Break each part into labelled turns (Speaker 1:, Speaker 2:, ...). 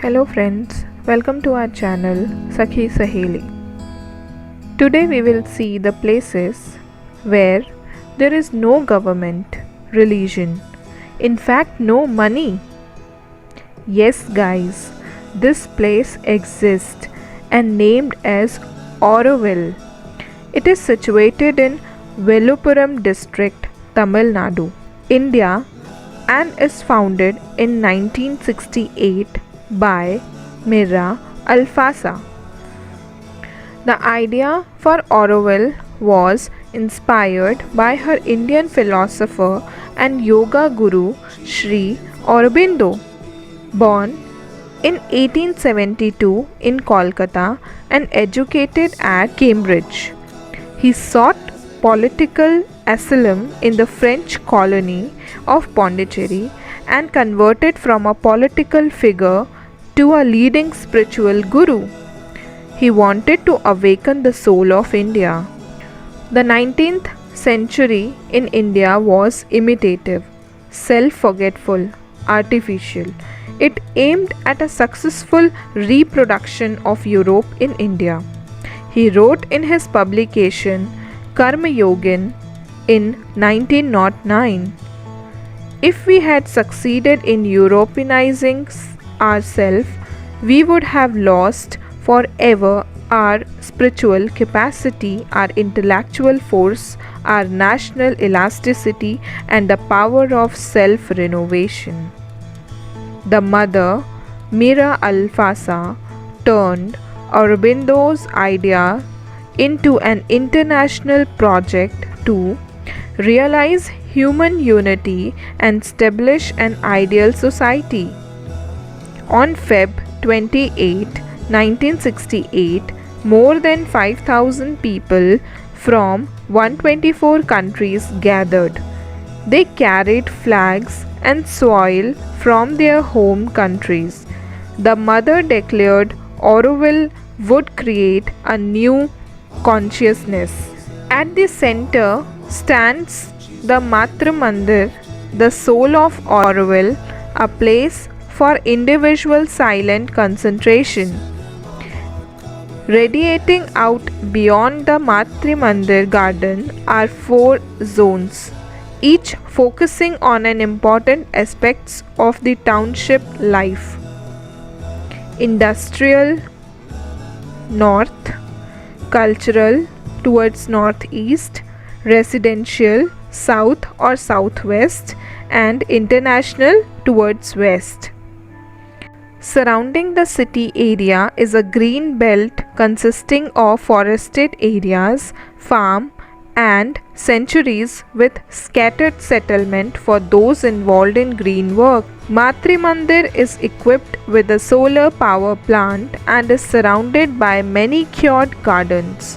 Speaker 1: Hello friends, welcome to our channel Sakhi Saheli. Today we will see the places where there is no government, religion, in fact no money. Yes guys, this place exists and named as Auroville. It is situated in Vellupuram district, Tamil Nadu, India and is founded in 1968 by Mira Alfasa. The idea for Auroville was inspired by her Indian philosopher and yoga guru Sri Aurobindo, born in 1872 in Kolkata and educated at Cambridge. He sought political asylum in the French colony of Pondicherry and converted from a political figure to a leading spiritual guru. He wanted to awaken the soul of India. The 19th century in India was imitative, self-forgetful, artificial. It aimed at a successful reproduction of Europe in India. He wrote in his publication Karma Yogin in 1909, "If we had succeeded in Europeanizing ourselves, we would have lost forever our spiritual capacity, our intellectual force, our national elasticity, and the power of self-renovation." The mother, Mira Alfasa, turned Aurobindo's idea into an international project to realize human unity and establish an ideal society. On Feb 28, 1968, more than 5,000 people from 124 countries gathered. They carried flags and soil from their home countries. The mother declared Auroville would create a new consciousness. At the center stands the Matra Mandir, the soul of Auroville, a place for individual silent concentration. Radiating out beyond the Matri Mandir garden are 4 zones, each focusing on an important aspects of the township life. Industrial, north; cultural, towards northeast; residential, south or southwest; and international, towards west. Surrounding the city area is a green belt consisting of forested areas, farm and sanctuaries with scattered settlement for those involved in green work. Matri Mandir is equipped with a solar power plant and is surrounded by manicured gardens.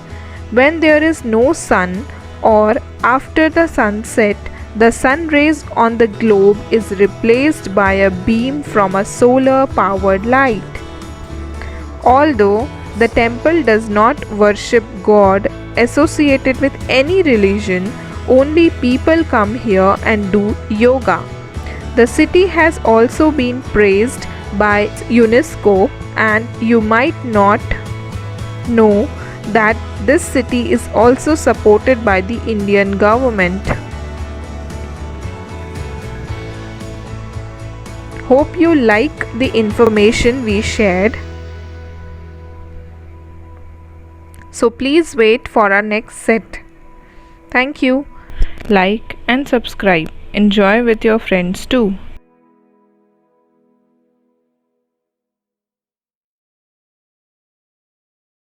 Speaker 1: When there is no sun or after the sunset, the sun rays on the globe is replaced by a beam from a solar powered light. Although the temple does not worship God associated with any religion, only people come here and do yoga. The city has also been praised by UNESCO, and you might not know that this city is also supported by the Indian government. Hope you like the information we shared. So please wait for our next set. Thank you. Like and subscribe. Enjoy with your friends too.